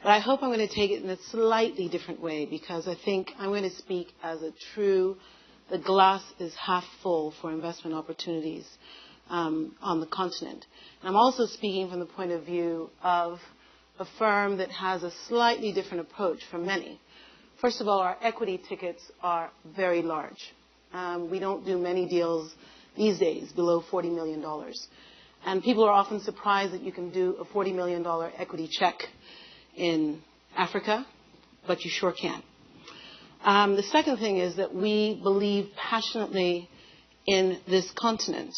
But I hope I'm going to take it in a slightly different way, because I think I'm going to speak as a true, the glass is half full for investment opportunities on the continent. And I'm also speaking from the point of view of a firm that has a slightly different approach from many. First of all, our equity tickets are very large. We don't do many deals these days below $40 million. And people are often surprised that you can do a $40 million equity check in Africa, but you sure can. The second thing is that we believe passionately in this continent.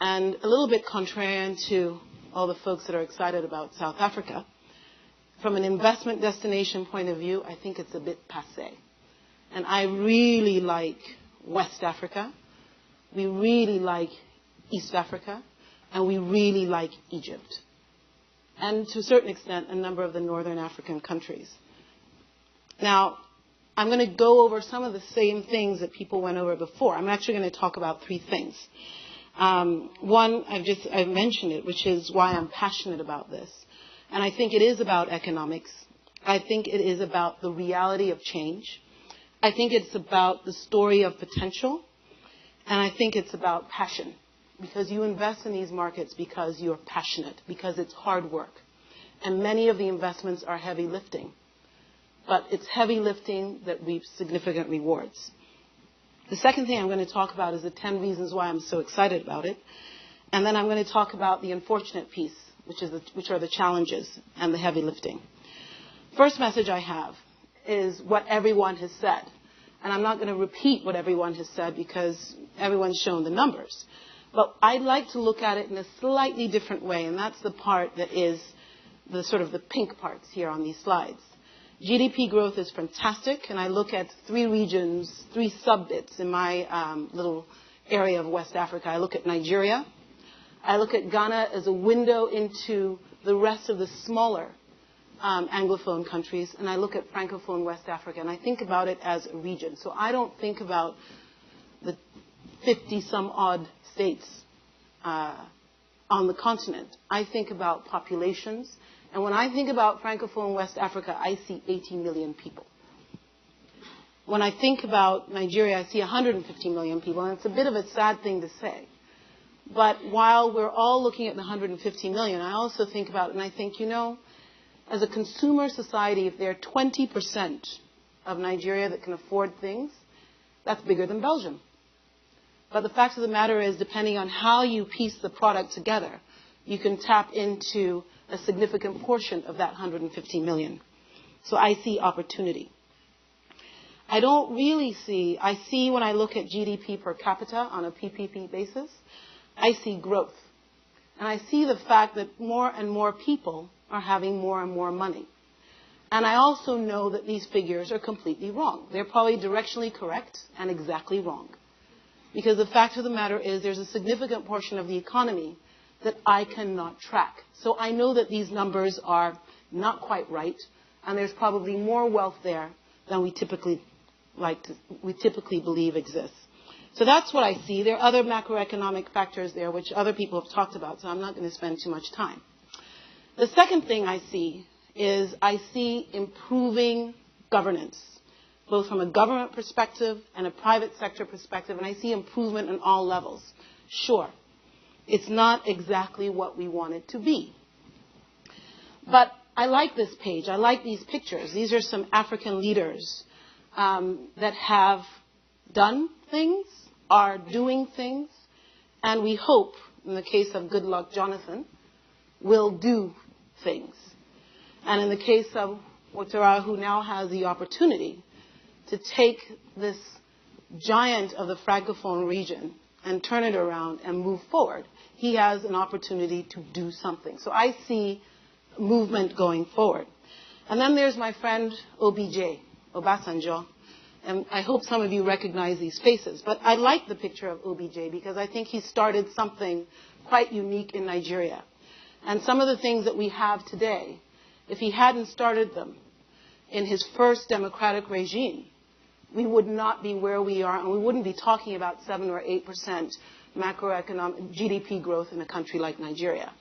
And a little bit contrarian to all the folks that are excited about South Africa, from an investment destination point of view, I think it's a bit passé. And I really like West Africa. We really like East Africa. And we really like Egypt. And to a certain extent, a number of the Northern African countries. Now, I'm going to go over some of the same things that people went over before. I'm actually going to talk about three things. One, I've mentioned it, which is why I'm passionate about this. And I think it is about economics. I think it is about the reality of change. I think it's about the story of potential. And I think it's about passion. Because you invest in these markets because you're passionate, because it's hard work. And many of the investments are heavy lifting. But it's heavy lifting that reaps significant rewards. The second thing I'm going to talk about is the 10 reasons why I'm so excited about it. And then I'm going to talk about the unfortunate piece, which are the challenges and the heavy lifting. First message I have is what everyone has said. And I'm not going to repeat what everyone has said because everyone's shown the numbers. But I'd like to look at it in a slightly different way, and that's the part that is the sort of the pink parts here on these slides. GDP growth is fantastic, and I look at three regions, three sub-bits in my little area of West Africa. I look at Nigeria. I look at Ghana as a window into the rest of the smaller Anglophone countries, and I look at Francophone West Africa, and I think about it as a region. So I don't think about the 50-some-odd states on the continent. I think about populations. And when I think about Francophone West Africa, I see 80 million people. When I think about Nigeria, I see 150 million people. And it's a bit of a sad thing to say. But while we're all looking at the 150 million, I also think about it and I think, as a consumer society, if there are 20% of Nigeria that can afford things, that's bigger than Belgium. But the fact of the matter is, depending on how you piece the product together, you can tap into a significant portion of that 150 million. So I see opportunity. I see when I look at GDP per capita on a PPP basis, I see growth. And I see the fact that more and more people are having more and more money. And I also know that these figures are completely wrong. They're probably directionally correct and exactly wrong. Because the fact of the matter is there's a significant portion of the economy that I cannot track. So I know that these numbers are not quite right, and there's probably more wealth there than we typically believe exists. So that's what I see. There are other macroeconomic factors there which other people have talked about, so I'm not going to spend too much time. The second thing I see is I see improving governance, both from a government perspective and a private sector perspective, and I see improvement on all levels. Sure, it's not exactly what we want it to be. But I like this page. I like these pictures. These are some African leaders that have done things, are doing things, and we hope, in the case of Goodluck Jonathan, will do things. And in the case of Ouattara, who now has the opportunity to take this giant of the Francophone region and turn it around and move forward, he has an opportunity to do something. So I see movement going forward. And then there's my friend OBJ, Obasanjo. And I hope some of you recognize these faces. But I like the picture of OBJ because I think he started something quite unique in Nigeria. And some of the things that we have today, if he hadn't started them in his first democratic regime, we would not be where we are, and we wouldn't be talking about 7 or 8% macroeconomic GDP growth in a country like Nigeria.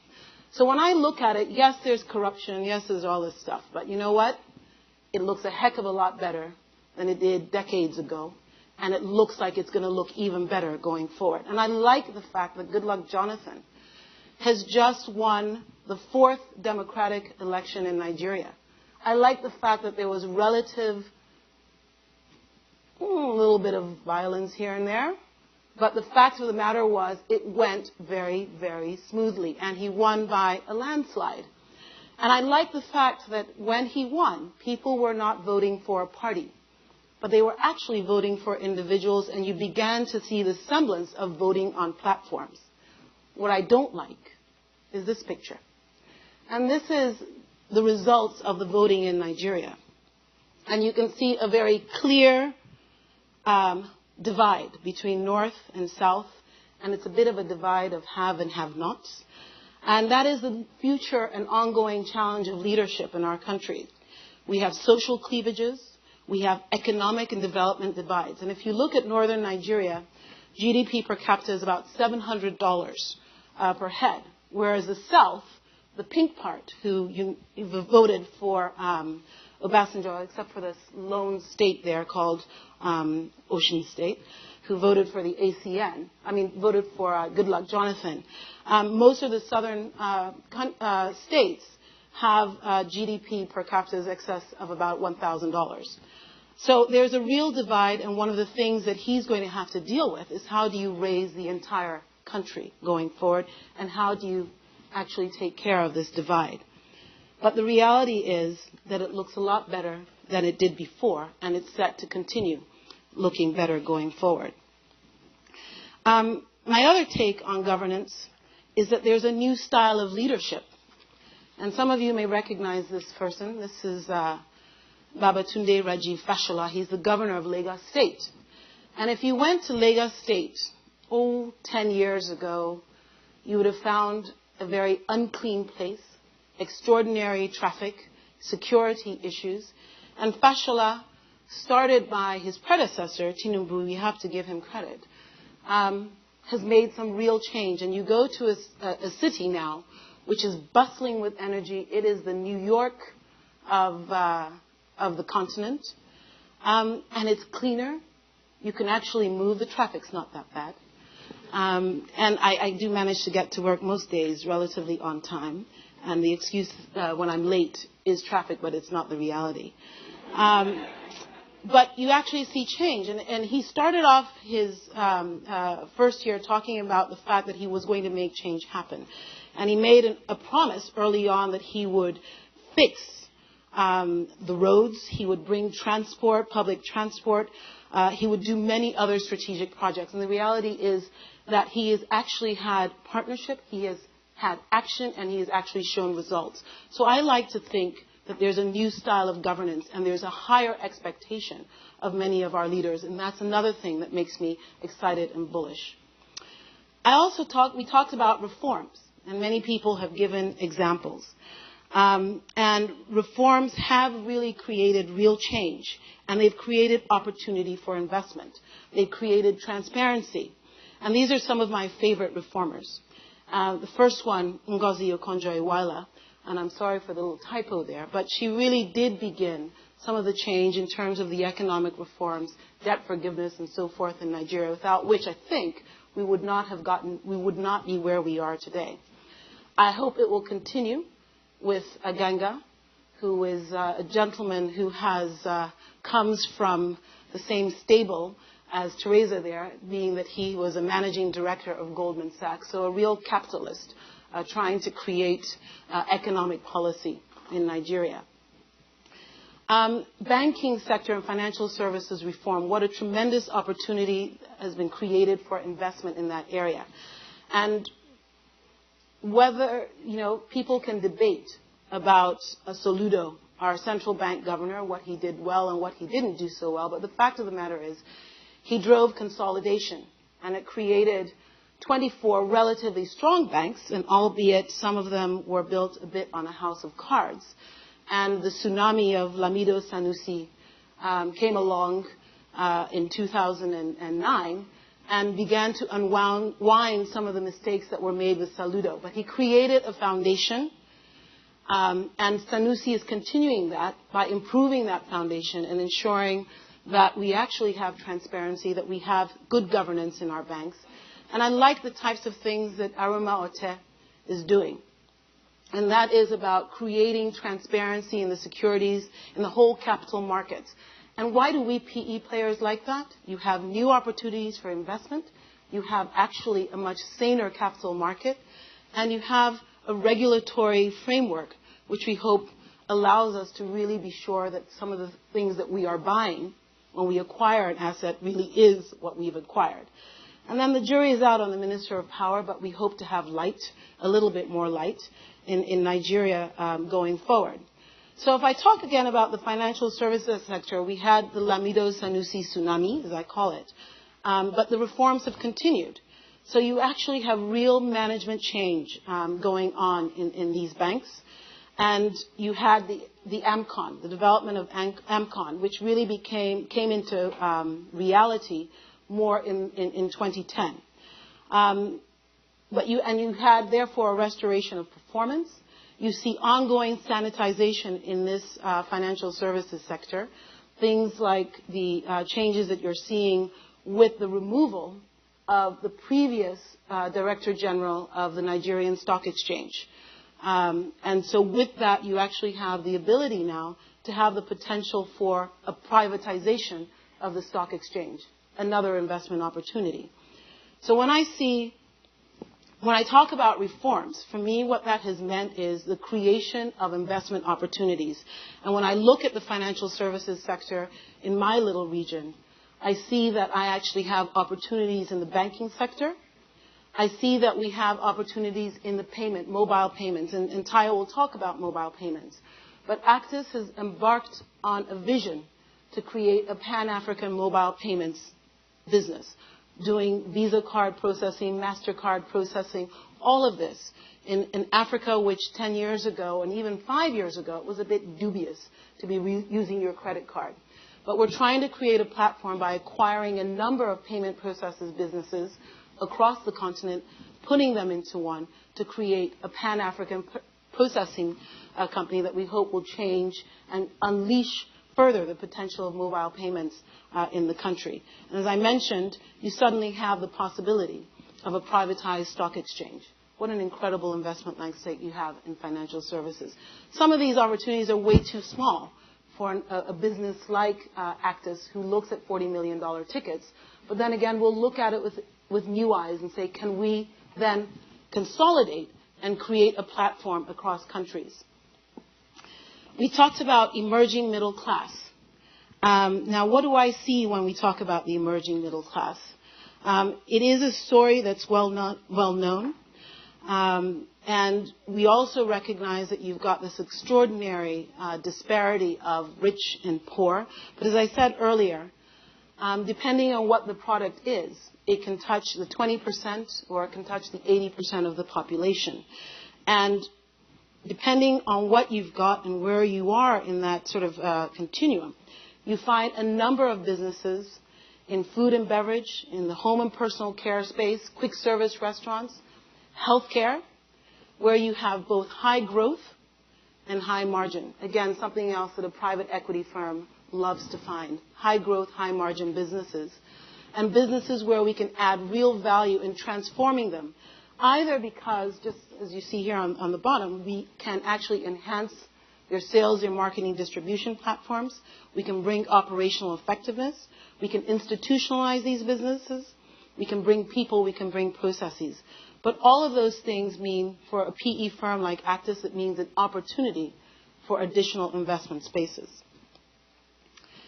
So when I look at it, yes, there's corruption, yes, there's all this stuff. But you know what? It looks a heck of a lot better than it did decades ago. And it looks like it's going to look even better going forward. And I like the fact that Goodluck Jonathan has just won the 4th democratic election in Nigeria. I like the fact that there was relative, little bit of violence here and there. But the fact of the matter was it went very, very smoothly. And he won by a landslide. And I like the fact that when he won, people were not voting for a party, but they were actually voting for individuals, and you began to see the semblance of voting on platforms. What I don't like is this picture. And this is the results of the voting in Nigeria. And you can see a very clear divide between North and South, and it's a bit of a divide of have and have-nots. And that is the future and ongoing challenge of leadership in our country. We have social cleavages. We have economic and development divides. And if you look at northern Nigeria, GDP per capita is about $700 per head, whereas the South, the pink part, who voted for Obasanjo, except for this lone state there called Ocean State, who voted for the ACN, voted for Goodluck Jonathan. Most of the southern states have GDP per capita in excess of about $1,000. So there's a real divide, and one of the things that he's going to have to deal with is how do you raise the entire country going forward, and how do you actually take care of this divide. But the reality is that it looks a lot better than it did before, and it's set to continue looking better going forward. My other take on governance is that there's a new style of leadership. And some of you may recognize this person. This is Babatunde Raji Fashola. He's the governor of Lagos State. And if you went to Lagos State, 10 years ago, you would have found a very unclean place, extraordinary traffic, security issues. And Fashola, started by his predecessor, Tinubu, we have to give him credit, has made some real change. And you go to a city now which is bustling with energy. It is the New York of the continent. And it's cleaner. You can actually move. The traffic's not that bad. And I do manage to get to work most days relatively on time. And the excuse when I'm late is traffic, but it's not the reality. But you actually see change. And he started off his first year talking about the fact that he was going to make change happen. And he made a promise early on that he would fix the roads. He would bring transport, public transport. He would do many other strategic projects. And the reality is that he has actually had partnership, he has had action, and he has actually shown results. So I like to think that there's a new style of governance and there's a higher expectation of many of our leaders. And that's another thing that makes me excited and bullish. We talked about reforms, and many people have given examples. And reforms have really created real change, and they've created opportunity for investment. They've created transparency. And these are some of my favorite reformers. The first one, Ngozi Okonjo-Iweala, and I'm sorry for the little typo there, but she really did begin some of the change in terms of the economic reforms, debt forgiveness, and so forth in Nigeria, without which I think we would not be where we are today. I hope it will continue with Aganga, who is a gentleman who comes from the same stable as Teresa there, being that he was a managing director of Goldman Sachs, so a real capitalist trying to create economic policy in Nigeria. Banking sector and financial services reform, what a tremendous opportunity has been created for investment in that area. And whether, people can debate about Soludo, our central bank governor, what he did well and what he didn't do so well, but the fact of the matter is he drove consolidation, and it created 24 relatively strong banks, and albeit some of them were built a bit on a house of cards. And the tsunami of Lamido Sanusi came along in 2009, and began to unwind some of the mistakes that were made with Saludo. But he created a foundation, and Sanusi is continuing that by improving that foundation and ensuring that we actually have transparency, that we have good governance in our banks. And I like the types of things that Aruma Ote is doing. And that is about creating transparency in the securities, in the whole capital markets. And why do we PE players like that? You have new opportunities for investment. You have actually a much saner capital market. And you have a regulatory framework, which we hope allows us to really be sure that some of the things that we are buying when we acquire an asset really is what we've acquired. And then the jury is out on the Minister of Power, but we hope to have light, a little bit more light, in Nigeria going forward. So if I talk again about the financial services sector, we had the Lamido Sanusi tsunami, as I call it, but the reforms have continued. So you actually have real management change going on in these banks. And you had the AMCON, the development of AMCON, which really came into reality more in 2010. But you had, therefore, a restoration of performance. You see ongoing sanitization in this financial services sector. Things like the changes that you're seeing with the removal of the previous Director General of the Nigerian Stock Exchange. And so with that, you actually have the ability now to have the potential for a privatization of the stock exchange, another investment opportunity. So when I talk about reforms, for me what that has meant is the creation of investment opportunities. And when I look at the financial services sector in my little region, I see that I actually have opportunities in the banking sector. I see that we have opportunities in the mobile payments, and Tayo will talk about mobile payments. But Actis has embarked on a vision to create a Pan-African mobile payments business, doing Visa card processing, MasterCard processing, all of this in Africa, which 10 years ago and even 5 years ago, it was a bit dubious to be using your credit card. But we're trying to create a platform by acquiring a number of payment processes businesses across the continent, putting them into one to create a Pan-African processing company that we hope will change and unleash further the potential of mobile payments in the country. And as I mentioned, you suddenly have the possibility of a privatized stock exchange. What an incredible investment landscape you have in financial services. Some of these opportunities are way too small for a business like Actis, who looks at $40 million tickets. But then again, we'll look at it with new eyes and say, can we then consolidate and create a platform across countries? We talked about emerging middle class. Now, what do I see when we talk about the emerging middle class? It is a story that's well known. And we also recognize that you've got this extraordinary disparity of rich and poor. But as I said earlier, depending on what the product is, it can touch the 20% or it can touch the 80% of the population. And depending on what you've got and where you are in that sort of continuum, you find a number of businesses in food and beverage, in the home and personal care space, quick service restaurants, healthcare, where you have both high growth and high margin. Again, something else that a private equity firm loves to find. High growth, high margin businesses. And businesses where we can add real value in transforming them. Either because, just as you see here on the bottom, we can actually enhance their sales, their marketing, distribution platforms. We can bring operational effectiveness. We can institutionalize these businesses. We can bring people. We can bring processes. But all of those things mean, for a PE firm like Actis, it means an opportunity for additional investment spaces.